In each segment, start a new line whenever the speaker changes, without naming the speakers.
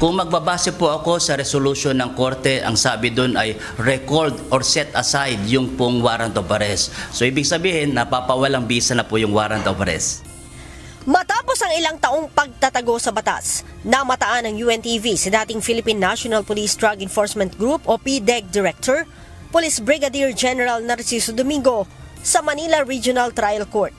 Kung magbabase po ako sa resolution ng korte, ang sabi doon ay recalled or set aside yung pong warrant of arrest. So ibig sabihin, napapawalang bisa na po yung warrant of arrest.
Matapos ang ilang taong pagtatago sa batas, namataan ng UNTV si dating Philippine National Police Drug Enforcement Group o PDEG Director, Police Brigadier General Narciso Domingo sa Manila Regional Trial Court.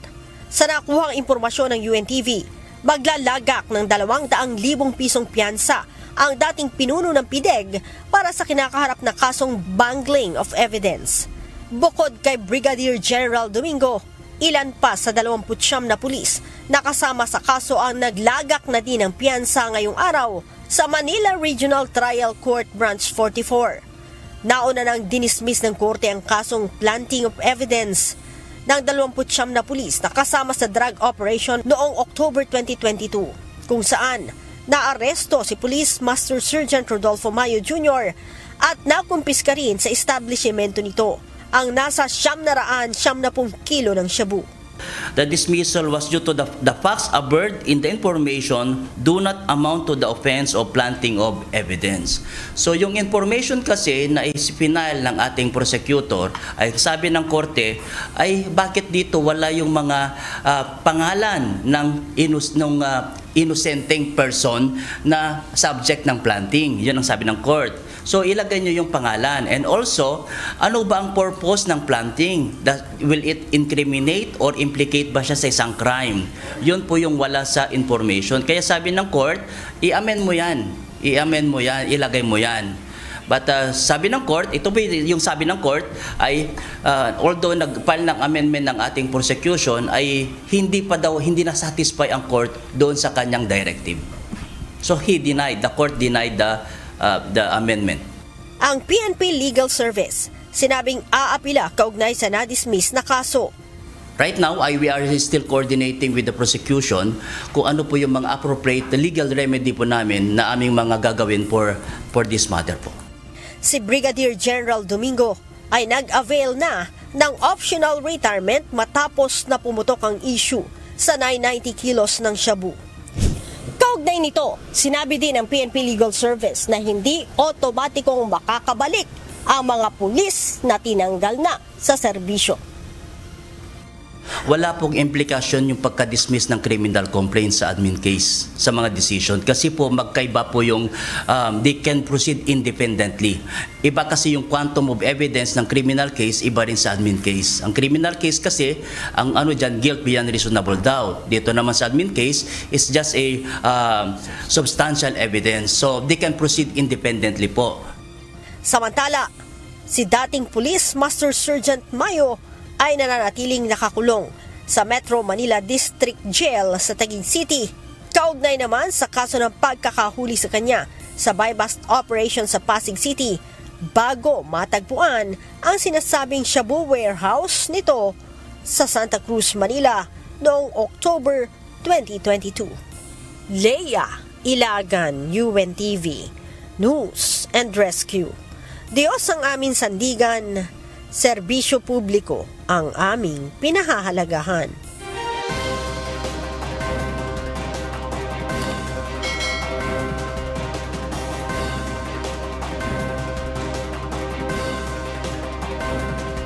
Sa nakuhang impormasyon ng UNTV, maglalagak ng 200,000 pisong piyansa ang dating pinuno ng PDEG para sa kinakaharap na kasong bungling of evidence. Bukod kay Brigadier General Domingo, ilan pa sa 29 na pulis na kasama sa kaso ang naglagak na din ng piyansa ngayong araw sa Manila Regional Trial Court Branch 44. Nauna nang dinismiss ng korte ang kasong planting of evidence ng 29 na pulis na kasama sa drug operation noong October 2022, kung saan naaresto si Police Master Sergeant Rodolfo Mayo Jr. at nakumpiska rin sa establishmento nito ang nasa 970 kilo ng shabu.
The dismissal was due to the facts averred in the information do not amount to the offense of planting of evidence. So yung information kasi na isipinal ng ating prosecutor ay sabi ng korte ay bakit dito wala yung mga pangalan ng innocenteng person na subject ng planting. Yun ang sabi ng court. So ilagay nyo yung pangalan. And also, ano ba ang purpose ng planting? Will it incriminate or implicate ba siya sa isang crime? Yun po yung wala sa information. Kaya sabi ng court, i-amend mo yan. I-amend mo yan, ilagay mo yan. But sabi ng court, ito po yung sabi ng court ay although nag-file ng amendment ng ating prosecution ay hindi na satisfy ang court doon sa kanyang directive. So the court denied the amendment.
Ang PNP Legal Service sinabing aapila kaugnay sa na-dismiss na kaso.
Right now, we are still coordinating with the prosecution kung ano po yung mga appropriate legal remedy po namin na aming mga gagawin for this matter po.
Si Brigadier General Domingo ay nag-avail na ng optional retirement matapos na pumutok ang issue sa 990 kilos ng shabu. Kaugnay nito, sinabi din ng PNP Legal Service na hindi otomatikong makakabalik ang mga pulis na tinanggal na sa serbisyo.
Wala pong implikasyon yung pagka-dismiss ng criminal complaint sa admin case sa mga decision kasi po magkaiba po yung they can proceed independently. Iba kasi yung quantum of evidence ng criminal case, iba rin sa admin case. Ang criminal case kasi, ang ano dyan, guilt beyond reasonable doubt. Dito naman sa admin case is just a substantial evidence. So they can proceed independently po.
Samantala, si dating Police Master Sergeant Mayo ay nananatiling nakakulong sa Metro Manila District Jail sa Taguig City. Kaugnay naman sa kaso ng pagkakahuli sa kanya sa buy-bust operation sa Pasig City bago matagpuan ang sinasabing shabu warehouse nito sa Santa Cruz, Manila noong October 2022. Leia Ilagan, UNTV News and Rescue. Diyos ang aming sandigan, serbisyo publiko ang aming pinahahalagahan.